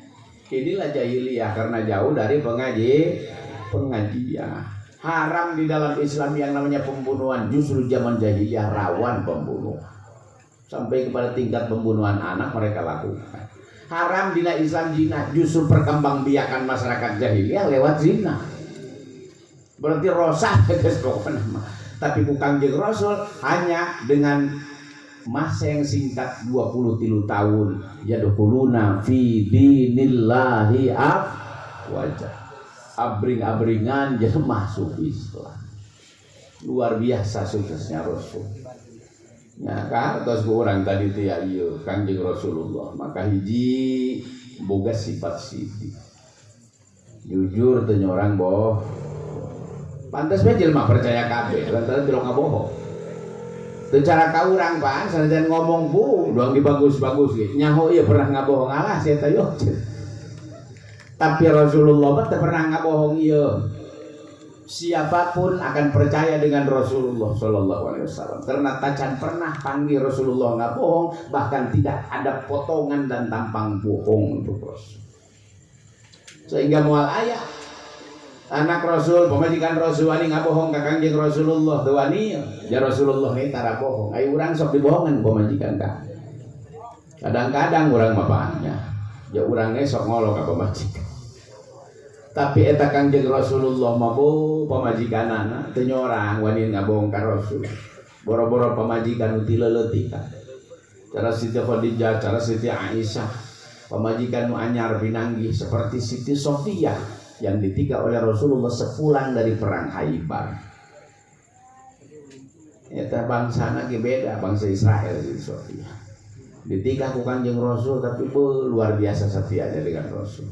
Inilah jahiliyah karena jauh dari pengajian. Haram di dalam Islam yang namanya pembunuhan, justru zaman jahiliyah rawan pembunuhan. Sampai kepada tingkat pembunuhan anak mereka lakukan. Haram dina Islam zina, justru perkembangbiakan masyarakat jahiliyah lewat zina. Berarti rosah guys pokoknya. Tapi ku Kangjeng Rasul hanya dengan masa yang singkat 23 tahun yadkhuluna fi dinillahi afwaja. Abring-abringan jadi masuk Islam. Luar biasa suksesnya Rasul. Nah, kartos ku orang tadi teh ya ieu Kangjeng Rasulullah maka hiji boga sifat siti. Jujur teu nyorang boh. Pantes bae jelema percaya kabeh lantaran teu ngabohong. Teu cara ka urang pan sanajan ngomong bu doang dibagus-bagus ge. Nyaho ieu pernah ngabohong alah saya teh yo. Tapi Rasulullah mah teu pernah ngabohong ieu. Siapapun akan percaya dengan Rasulullah Shallallahu Alaihi Wasallam karena tacan pernah panggil Rasulullah nggak bohong, bahkan tidak ada potongan dan tampang bohong untuk Rasul. Sehingga mual ayah anak Rasul, pemajikan Rasul wani nggak bohong ke Kangjeng Rasulullah, tuwani ya Rasulullah ini tara bohong. Ayo orang sok dibohongan pemajikan kan. Kadang-kadang orang mapanya, ya orangnya sok ngolok ke pemajikan. Tapi eta Kangjeng Rasulullah mabo pamajikanana teu nyorang wani ngabohong ka Rasul. Boro-boro pamajikan nu tileleutik. Cara Siti Khadijah, cara Siti Aisyah, pamajikan nu anyar pinanggih seperti Siti Sofia yang ditika oleh Rasulullah sepulang dari perang Khaibar. Eta bangsana ge beda, bangsa Israel Siti Sofia. Ditika ku Kangjeng Rasul tapi luar biasa setianya dengan Rasul.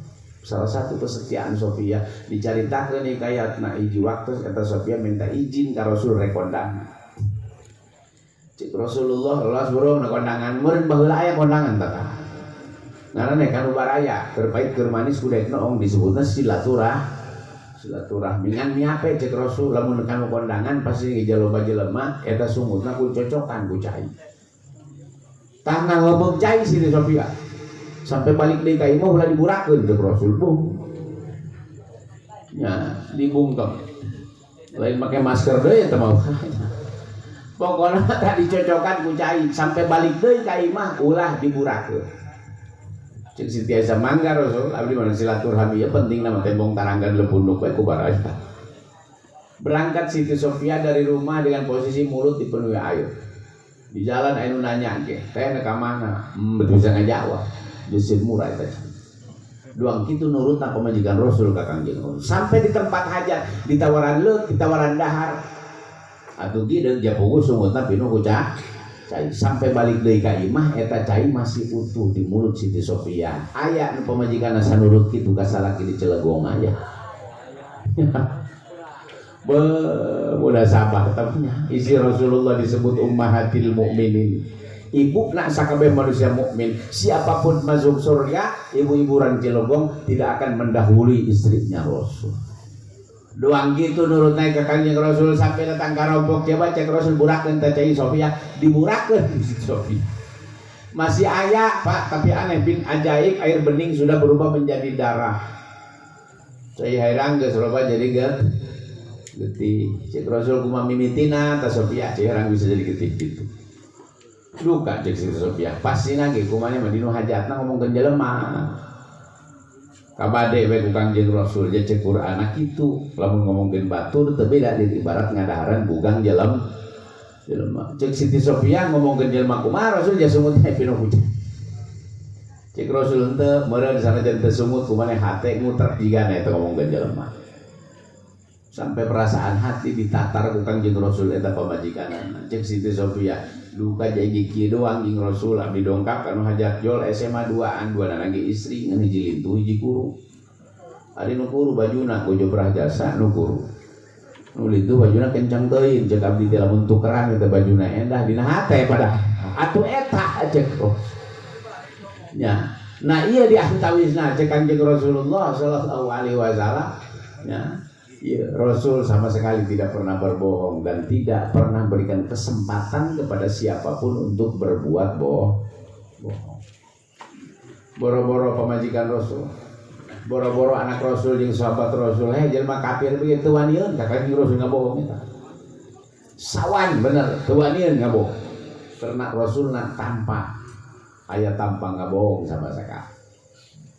Salah satu kesetiaan Sofia dicaritakeun hikayatna hiji waktu kata Sofia minta izin ka Rasul rek kondangan. Cik Rasulullah lolos burung na kondangan meureun baheula aya kondangan tah. Ngaranna kanu baraya keur pait keur manis kudek noong disebutna silaturahmi ngan miape cek Rasul lamun kanu kondangan pasti ngejaloba jelema eta sungutna ku cocokan ku cai tah ngomong cai Siti Sofia sampai balik deui ka imah ulah diburakeun cek Rasul nya dibungkem lain make masker deui eta mah pokona tak dicocokan ku cai sampai balik deui ka imah ulah diburakeun cek Siti Aisyah mangga Rasul abdi mana silaturahmi ya penting nama tembong taranggan lepunduk we ku baraya. Berangkat Siti Sofia dari rumah dengan posisi mulut dipenuhi air. Di jalan anu nanya ke, teh ka mana? Bisa ngajawab. Jesit murah teh. Duang kitu nurutna pamajikan Rasul ka Kangjeng Rasul. Sampai di tempat hajat ditawaran leut, ditawaran dahar. Atuh kieu japugu sungutna pinuh ku cai sampai balik deui ka imah eta cai masih utuh di mulut Siti Sofia. Aya nu pamajikanna sanurut kitu ka salaki di Cilegon aya. Mudah sabar temennya. Isi Rasulullah disebut ummahatil mukminin. Ibu nak sakabeh manusia mukmin. Siapapun masuk surga, ibu-ibu orang Cilegon tidak akan mendahului istrinya Rasul. Doang gitu nurut naik ke Kangjeng Rasul sampai datang ke rombok coba cek Rasul burakeun teh Cai Sofia diburakeun Siti Sofia. Masih aya Pak tapi aneh bin ajaib air bening sudah berubah menjadi darah. Cai Hairang geus loba jadi getih. Cek Rasul kumaha mimitina teh Sofia Cai Hairang bisa jadi getih gitu. Duka cek Siti Sofia pasti nage kumaha mah dinu hajatna ngomongkeun jelema. Kabade we ku Kangjeng Rasul je cek Qur'an kitu lamun ngomongkeun batur teu beda ibarat ngadaharan bugang jelema. Cek Siti Sofia ngomongkeun jelema kumaha Rasul ja sumut pinuh hujan. Cek Rasul teu meureun sanajan teu sumut kumaha hate ngutrek jigana eta ngomongkeun jelema. Sampai perasaan hati ditatar ku Kangjeng Rasul eta pamajikanana. Cek Siti Sofia duka jadi kieu doang jeung Rasul abdi dongkap kanu hajat jol SMA 2an duana lagi istri ngan hiji lintu hiji kuru. Ari nu kuru bajuna gojo brah jasa nu kuru. Nu lintu bajuna kencang teuing cek abdi teh lamun tukeran eta bajuna endah dina hate pada atuh eta cek nya. Nah iya di antawisna cek Kangjeng Rasulullah sallallahu alaihi wasallam nya. Ya, Rasul sama sekali tidak pernah berbohong dan tidak pernah berikan kesempatan kepada siapapun untuk berbuat bohong. Boro-boro pemajikan Rasul, boro-boro anak Rasul jeung sahabat Rasul, jelema kafir begitu wanieun ka Kangjeng Rasul ngabohong eta. Sawan bener, teu wanieun ngabohong. Karena Rasulna tanpa aya tanpa ngabohong sama sekali.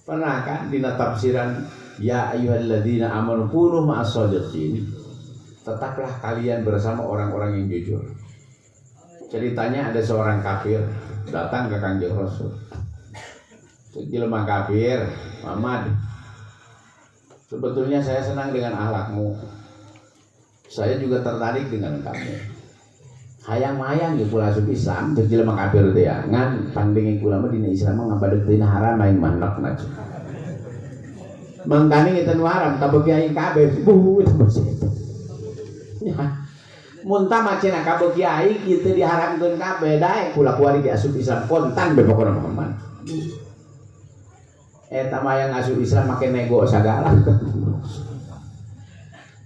Pernah kan dina tafsiran ya ayyuhalladzina amanu kunu ma'as-shadiqin. Tetaplah kalian bersama orang-orang yang jujur. Ceritanya ada seorang kafir datang ke Kangjeng Rasul. Jelema kafir, Muhammad. Sebetulnya saya senang dengan akhlakmu. Saya juga tertarik dengan kamu. Hayang-hayang ya kula asup Islam, jelema kafir teh ya. Ngan pandenging kula mah dina Islam mah ngabadeuk teh haram main manok na. Mangkani kita nuaram kabeh kiai kabeh buh itu bersih itu. Ya. Muntah macena kabeh kiai kitu diharamkeun kabeh daek kula kuari asup Islam kontan be pokona Muhammad. Eta mah yang asup Islam make nego sagala.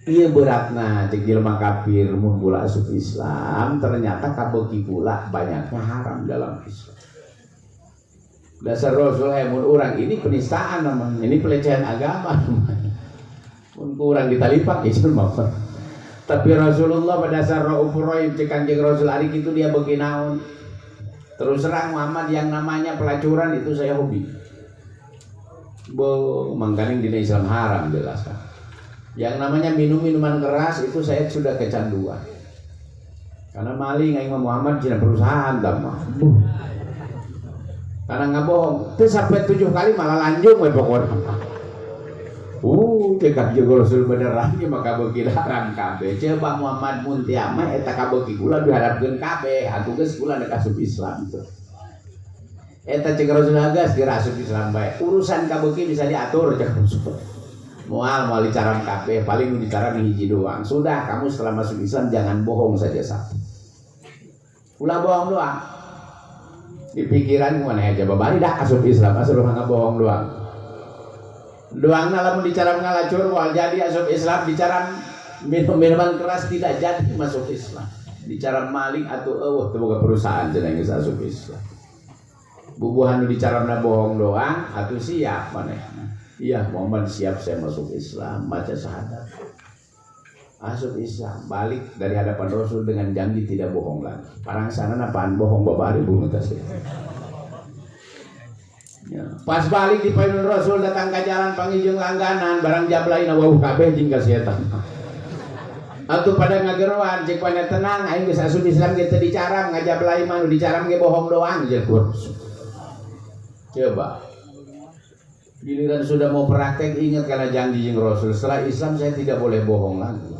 Ieu beratna cek jelema kafir mun kula asup Islam ternyata kabeh kula banyaknya haram dalam Islam. Dasar Rasul mun urang ini penistaan namanya, ini pelecehan agama namanya. Mun urang ditalipak itu mah. Tapi Rasulullah pada dasar raufur rahim cek Kangjeng Rasul ari kitu dia beuki naon. Terus terang Muhammad yang namanya pelacuran itu saya hobi. Mangkaning dina Islam haram jelas kan. Yang namanya minum-minuman keras itu saya sudah kecanduan. Karena maling aing Muhammad cina perusahaan mah. Karena ngabohong, itu sampai 7 kali malah lanjung we pokoknya. Cek Kangjeng Rasul beneran ge maka beuki haram kabeh. Coba Muhammad mun teu mah eta kabeuki kula diharapkeun kabeh, atuh geus kula nek asup Islam teh. Eta cek Rasul hagas geus asup Islam bae. Urusan kabeuki bisa diatur cek Rasul. Moal dicaram kabeh, paling nu dicaram hiji doang. Sudah kamu setelah masuk Islam jangan bohong saja satu. Ulah bohong doang. Di pikiran mana aja babari dah asup Islam, asup hanga bohong doang. Doang lamun dicaram ngalacur wal jadi asup Islam, dicaram minuman keras tidak jadi masuk Islam. Dicaram maling atau teu boga perusahaan cenah geus asup Islam. Bubuhan dicaramna bohong doang atuh siap manehna. Iya, momen siap saya masuk Islam, baca syahadat. Masuk Islam, balik dari hadapan Rasul dengan janji tidak bohong lagi. Parang sana apaan bohong babari bunga tasnya. Ya. Pas balik di payun Rasul datang ke jalan pangijung langganan barang jablai na wau kabeh jeung ka setan. Atuh pada ngageroan cek pada tenang aing geus asup Islam ge teu dicaram ngajablai mah nu dicaram ge bohong doang jeung Rasul. Coba giliran sudah mau praktek ingat karena janji jeung Rasul setelah Islam saya tidak boleh bohong lagi.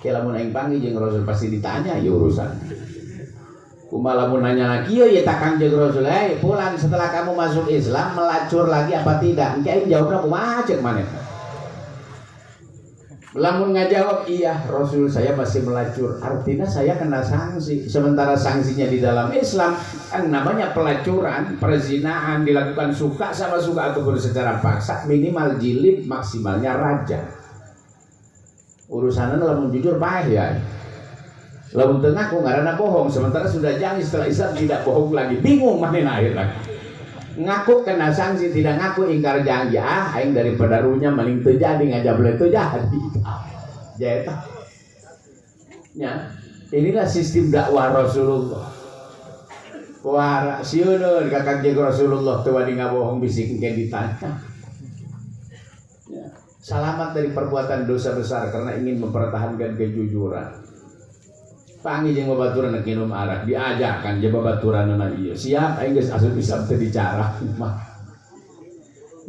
Lamun aing panggil jeung Rasul pasti ditanya ya urusan. Kumaha lamun nanya lagi ya takang jeung Rasul, pulang setelah kamu masuk Islam melacur lagi apa tidak? Engke aing jawabna kumaha ceuk maneh. Lamun ngajawab iya Rasul saya masih melacur, artinya saya kena sanksi. Sementara sanksinya di dalam Islam kan namanya pelacuran, perzinahan dilakukan suka sama suka ataupun secara paksa, minimal jilid, maksimalnya rajam. Urusannya lamun jujur baik ya. Lamun tengah aku ngaranna bohong, sementara sudah janji setelah Islam tidak bohong lagi, bingung manehna akhirnya. Ngaku kena sanksi, tidak ngaku ingkar janji. Aing daripada runya maling teu jadi ngajableh teu jadi. Jaeta. Ya, inilah sistem dakwah Rasulullah. Wah, sieun kakak jeung Rasulullah teu wani ngabohong bisik engke ditanya. Ya. Selamat dari perbuatan dosa besar karena ingin mempertahankan kejujuran. Pangi jeung babaturan nginum arak diajakan jeung babaturanna ieu. Siap aing geus asup Islam teu dicarah mah.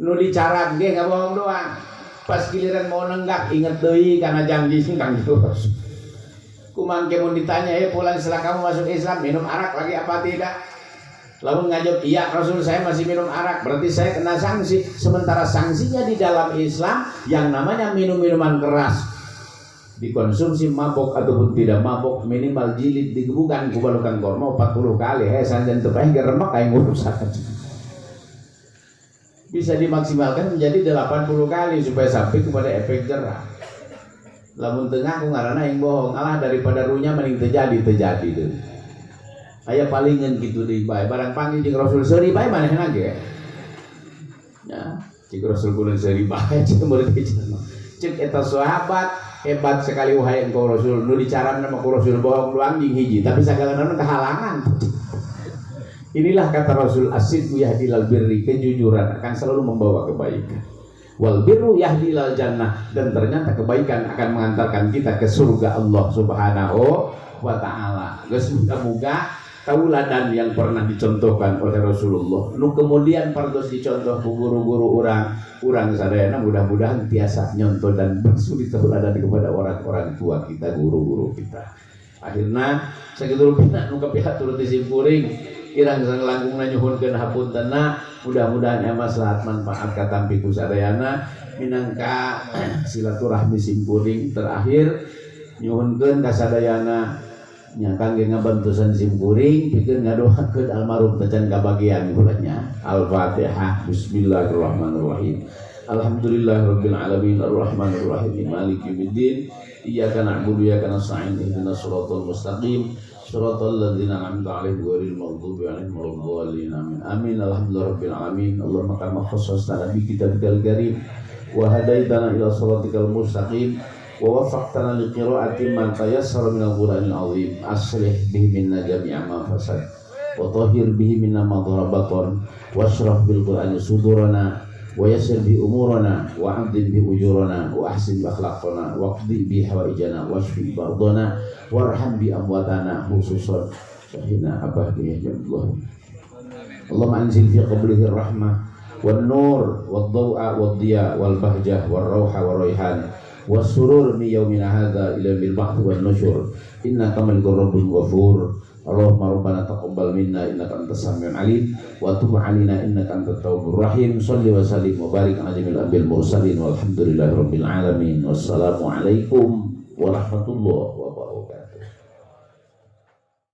Nu dicarah ge ngabohong doang. Pas giliran mau nenggak inget deui kana janji sing Kang Yos. Kumangke mun ditanya pulang setelah kamu masuk Islam minum arak lagi apa tidak? Lalu ngajak iya Rasul saya masih minum arak, berarti saya kena sanksi. Sementara sanksinya di dalam Islam yang namanya minum-minuman keras, dikonsumsi mabok ataupun tidak mabok, minimal jilid digebukan kubalukan kormo 40 kali. Sanjan tepah geremek kayak ngurusan. Bisa dimaksimalkan menjadi 80 kali supaya sampai kepada efek jerah. Lamun tengah aku ngaranna yang bohong, alah daripada runya mending terjadi deh. Aya palingan gitu deui bae barang panggil jeung Rasul seuri bae manehna ge. Ya, cik Rasul kulen seuri bae cik murid bicara. Cik eta sahabat hebat sekali wahai engkau Rasul, nu dicaramna mah ku Rasul bohong doang jeung hiji, tapi sagalana kehalangan. Inilah kata Rasul as-sidqu yahdilal birri, kejujuran akan selalu membawa kebaikan. Wal birru yahdilal jannah, dan ternyata kebaikan akan mengantarkan kita ke surga Allah Subhanahu wa taala. Geus muga-muga tauladan yang pernah dicontohkan oleh Rasulullah nu kemudian partos dicontoh ku guru-guru urang sadayana mudah-mudahan tiasa nyontoh dan bersudi tauladan kepada orang-orang tua kita, guru-guru kita. Akhirna sakitu pina nu kapihat turut disimpuring irang sang langkungna nyuhunkeun hapuntenna, mudah-mudahan maslahat manfaat katampi ku sadayana minangka silaturahmi simpuring terakhir nyuhunkeun ka sadayana nya kangge ngabantusan simkuring pikeun ngadoakeun almarhum tacan kabagian ulanya. Al-Fatihah. Bismillahirrahmanirrahim. Alhamdulillahirabbil alamin arrahmanir rahim maliki yaumiddin. Iyyaka na'budu wa iyyaka nasta'in ihdinas siratal mustaqim siratal ladzina an'amta 'alaihim ghairil maghdubi 'alaihim waladdallin. Amin. Amin. Alhamdulillahirabbil alamin. Allahumma kama khassasta bi kitabikal karim wa hadaitana ila siratikal mustaqim wa waffaqtana li qiraati man tayassara minal Qur'anil azim. Aslih bihi minna jami'a ma fasad wa tahhir bihi minna ma dharabaton washrah bil Qur'ani sudurana wa yassir bi umurana wa 'adil bi ujurana wa ahsin bi akhlaqana wa qdi bi hawaijana washfi bardana warham bi amwatana khususan sahina abadi ya Allah. Allahumma anzil fi qabrihi rahmah wan nur wad daw'a wad diya wal bahjah war rauha war raihan wasurur mi yaumina hadza ila bil ba'th wan nusyur innaka malikul rabbul ghafur. Allahumma rabbana taqabbal minna innaka antas samiul alim wa tub 'alaina innaka antat tawwabur rahim. Shalli wa sallim wa barik ala jamil anbiya'il mursalin walhamdulillahi rabbil alamin. Wassalamu alaikum warahmatullahi wabarakatuh.